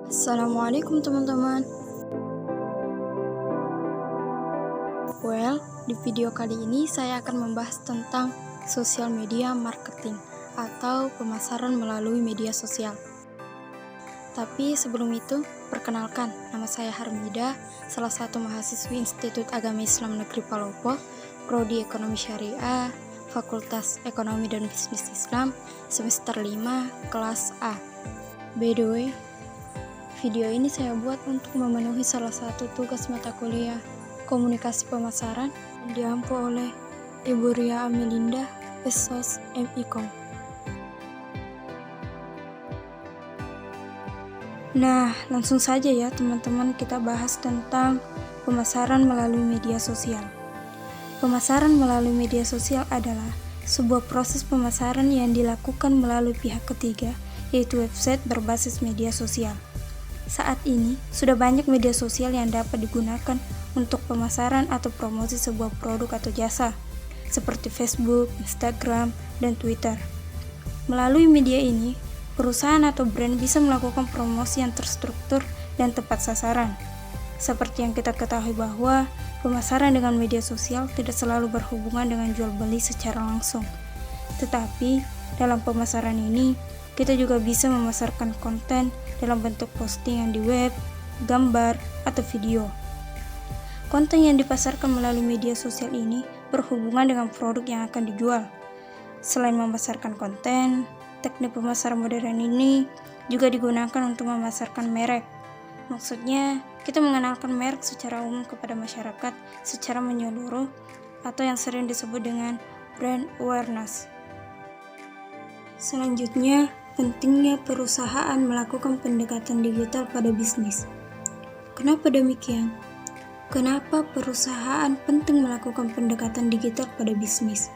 Assalamualaikum teman-teman. Di video kali ini saya akan membahas tentang social media marketing atau pemasaran melalui media sosial. Tapi sebelum itu, perkenalkan, nama saya Harmida, salah satu mahasiswi Institut Agama Islam Negeri Palopo, Prodi Ekonomi Syariah, Fakultas Ekonomi dan Bisnis Islam, semester 5, kelas A. By the way, video ini saya buat untuk memenuhi salah satu tugas mata kuliah Komunikasi Pemasaran yang diampu oleh Ibu Ria Amelinda, Pesos MIKOM. Nah, langsung saja ya teman-teman, kita bahas tentang pemasaran melalui media sosial. Pemasaran melalui media sosial adalah sebuah proses pemasaran yang dilakukan melalui pihak ketiga, yaitu website berbasis media sosial. Saat ini, sudah banyak media sosial yang dapat digunakan untuk pemasaran atau promosi sebuah produk atau jasa, seperti Facebook, Instagram, dan Twitter. Melalui media ini, perusahaan atau brand bisa melakukan promosi yang terstruktur dan tepat sasaran. Seperti yang kita ketahui bahwa pemasaran dengan media sosial tidak selalu berhubungan dengan jual beli secara langsung. Tetapi, dalam pemasaran ini, kita juga bisa memasarkan konten dalam bentuk postingan di web, gambar, atau video. Konten yang dipasarkan melalui media sosial ini berhubungan dengan produk yang akan dijual. Selain memasarkan konten, teknik pemasaran modern ini juga digunakan untuk memasarkan merek. Maksudnya, kita mengenalkan merek secara umum kepada masyarakat secara menyeluruh atau yang sering disebut dengan brand awareness. Selanjutnya, pentingnya perusahaan melakukan pendekatan digital pada bisnis. Kenapa demikian? Kenapa perusahaan penting melakukan pendekatan digital pada bisnis?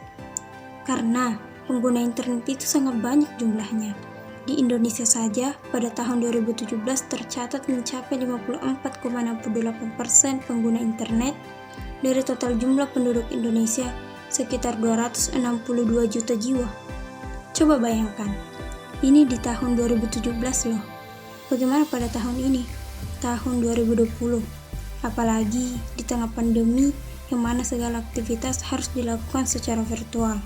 Karena pengguna internet itu sangat banyak jumlahnya. Di Indonesia saja, pada tahun 2017 tercatat mencapai 54,68% pengguna internet dari total jumlah penduduk Indonesia sekitar 262 juta jiwa. Coba bayangkan, ini di tahun 2017 loh. Bagaimana pada tahun ini? Tahun 2020. Apalagi di tengah pandemi yang mana segala aktivitas harus dilakukan secara virtual.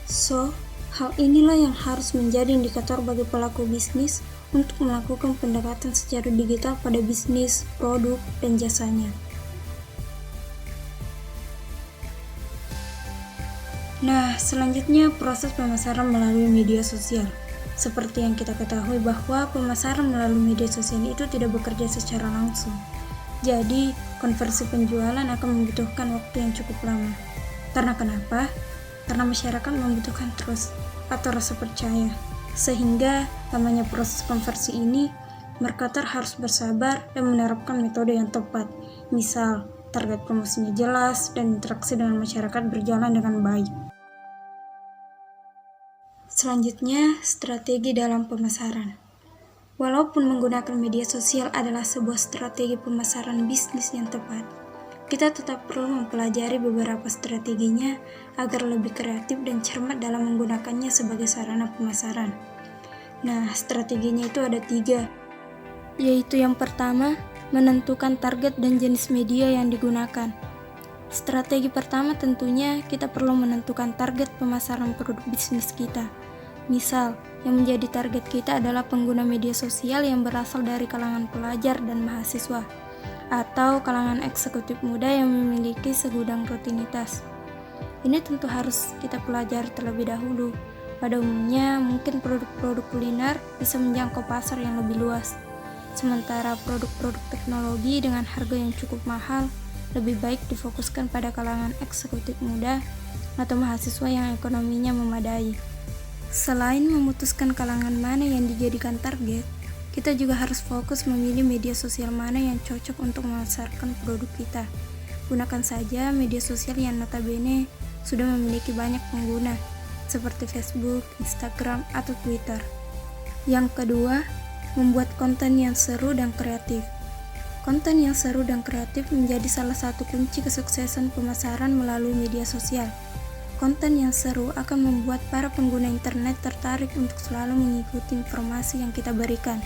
So, hal inilah yang harus menjadi indikator bagi pelaku bisnis untuk melakukan pendekatan secara digital pada bisnis, produk, dan jasanya. Nah, selanjutnya proses pemasaran melalui media sosial. Seperti yang kita ketahui bahwa pemasaran melalui media sosial itu tidak bekerja secara langsung. Jadi, konversi penjualan akan membutuhkan waktu yang cukup lama. Karena kenapa? Karena masyarakat membutuhkan trust atau rasa percaya. Sehingga, namanya proses konversi ini, marketer harus bersabar dan menerapkan metode yang tepat. Misal, target promosinya jelas dan interaksi dengan masyarakat berjalan dengan baik. Selanjutnya, strategi dalam pemasaran. Walaupun menggunakan media sosial adalah sebuah strategi pemasaran bisnis yang tepat, kita tetap perlu mempelajari beberapa strateginya agar lebih kreatif dan cermat dalam menggunakannya sebagai sarana pemasaran. Nah, strateginya itu ada 3, yaitu yang pertama, menentukan target dan jenis media yang digunakan. Strategi pertama tentunya kita perlu menentukan target pemasaran produk bisnis kita. Misal, yang menjadi target kita adalah pengguna media sosial yang berasal dari kalangan pelajar dan mahasiswa, atau kalangan eksekutif muda yang memiliki segudang rutinitas. Ini tentu harus kita pelajari terlebih dahulu. Pada umumnya, mungkin produk-produk kuliner bisa menjangkau pasar yang lebih luas. Sementara produk-produk teknologi dengan harga yang cukup mahal, lebih baik difokuskan pada kalangan eksekutif muda atau mahasiswa yang ekonominya memadai. Selain memutuskan kalangan mana yang dijadikan target, kita juga harus fokus memilih media sosial mana yang cocok untuk memasarkan produk kita. Gunakan saja media sosial yang notabene sudah memiliki banyak pengguna, seperti Facebook, Instagram, atau Twitter. Yang kedua, membuat konten yang seru dan kreatif. Konten yang seru dan kreatif menjadi salah satu kunci kesuksesan pemasaran melalui media sosial. Konten yang seru akan membuat para pengguna internet tertarik untuk selalu mengikuti informasi yang kita berikan.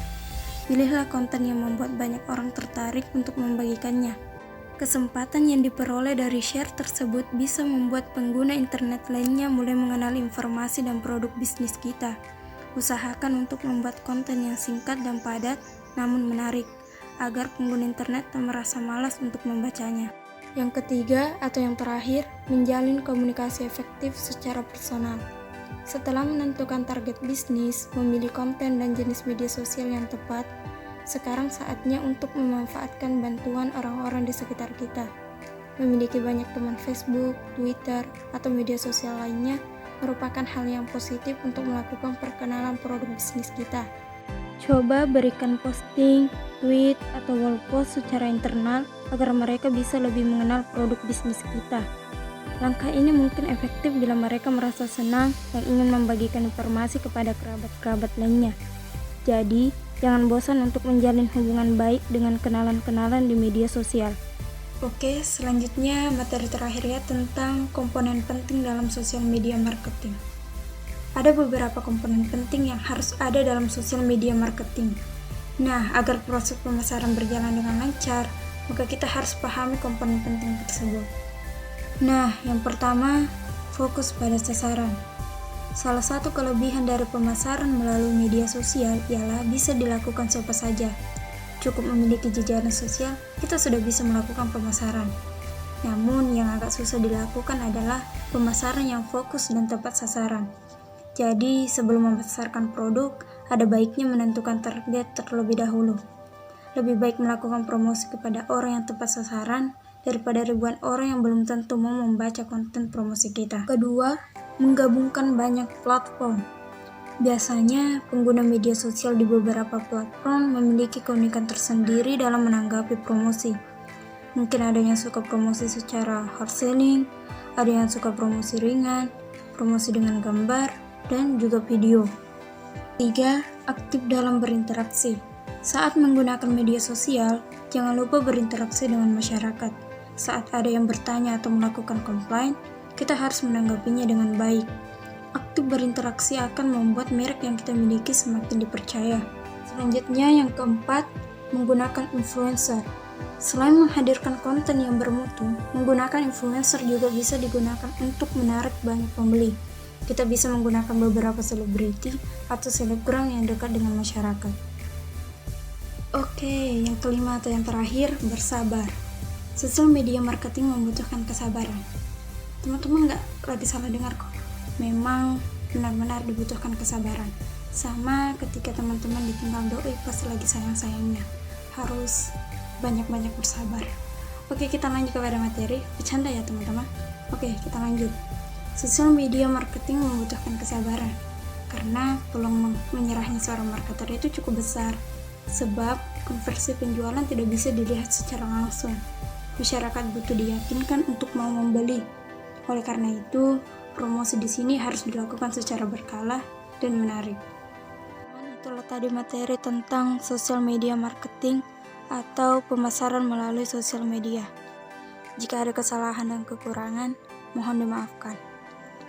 Pilihlah konten yang membuat banyak orang tertarik untuk membagikannya. Kesempatan yang diperoleh dari share tersebut bisa membuat pengguna internet lainnya mulai mengenal informasi dan produk bisnis kita. Usahakan untuk membuat konten yang singkat dan padat, namun menarik, agar pengguna internet tak merasa malas untuk membacanya. Yang ketiga atau yang terakhir, menjalin komunikasi efektif secara personal. Setelah menentukan target bisnis, memilih konten dan jenis media sosial yang tepat, sekarang saatnya untuk memanfaatkan bantuan orang-orang di sekitar kita. Memiliki banyak teman Facebook, Twitter, atau media sosial lainnya merupakan hal yang positif untuk melakukan perkenalan produk bisnis kita. Coba berikan posting, tweet, atau wall post secara internal agar mereka bisa lebih mengenal produk bisnis kita. Langkah ini mungkin efektif bila mereka merasa senang dan ingin membagikan informasi kepada kerabat-kerabat lainnya. Jadi, jangan bosan untuk menjalin hubungan baik dengan kenalan-kenalan di media sosial. Oke, selanjutnya materi terakhir ya tentang komponen penting dalam sosial media marketing. Ada beberapa komponen penting yang harus ada dalam sosial media marketing. Nah, agar proses pemasaran berjalan dengan lancar, maka kita harus pahami komponen penting tersebut. Nah, yang pertama, fokus pada sasaran. Salah satu kelebihan dari pemasaran melalui media sosial ialah bisa dilakukan siapa saja. Cukup memiliki jejaring sosial, kita sudah bisa melakukan pemasaran. Namun, yang agak susah dilakukan adalah pemasaran yang fokus dan tepat sasaran. Jadi, sebelum memasarkan produk, ada baiknya menentukan target terlebih dahulu. Lebih baik melakukan promosi kepada orang yang tepat sasaran daripada ribuan orang yang belum tentu mau membaca konten promosi kita. Kedua, menggabungkan banyak platform. Biasanya, pengguna media sosial di beberapa platform memiliki keunikan tersendiri dalam menanggapi promosi. Mungkin ada yang suka promosi secara hard selling, ada yang suka promosi ringan, promosi dengan gambar, dan juga video. Tiga, aktif dalam berinteraksi. Saat menggunakan media sosial, jangan lupa berinteraksi dengan masyarakat. Saat ada yang bertanya atau melakukan komplain, kita harus menanggapinya dengan baik. Aktif berinteraksi akan membuat merek yang kita miliki semakin dipercaya. Selanjutnya, yang keempat, menggunakan influencer. Selain menghadirkan konten yang bermutu, menggunakan influencer juga bisa digunakan untuk menarik banyak pembeli. Kita bisa menggunakan beberapa selebriti atau selebgram yang dekat dengan masyarakat. Oke, yang kelima atau yang terakhir, bersabar. Sosial media marketing membutuhkan kesabaran. Teman-teman nggak lagi salah dengar kok. Memang benar-benar dibutuhkan kesabaran. Sama ketika teman-teman ditinggal doi pas lagi sayang-sayangnya. Harus banyak-banyak bersabar. Oke, kita lanjut kepada materi. Bercanda ya teman-teman. Oke, kita lanjut. Sosial media marketing membutuhkan kesabaran. Karena peluang menyerahnya seorang marketer itu cukup besar. Sebab konversi penjualan tidak bisa dilihat secara langsung. Masyarakat butuh diyakinkan untuk mau membeli. Oleh karena itu, promosi di sini harus dilakukan secara berkala dan menarik. Itulah tadi materi tentang sosial media marketing atau pemasaran melalui sosial media. Jika ada kesalahan dan kekurangan, mohon dimaafkan.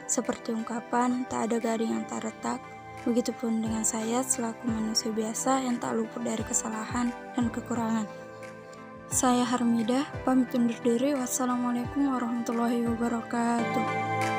Seperti ungkapan, tak ada gading yang tak retak, begitupun dengan saya selaku manusia biasa yang tak luput dari kesalahan dan kekurangan. Saya Harmidah, pamit undur diri. Wassalamualaikum warahmatullahi wabarakatuh.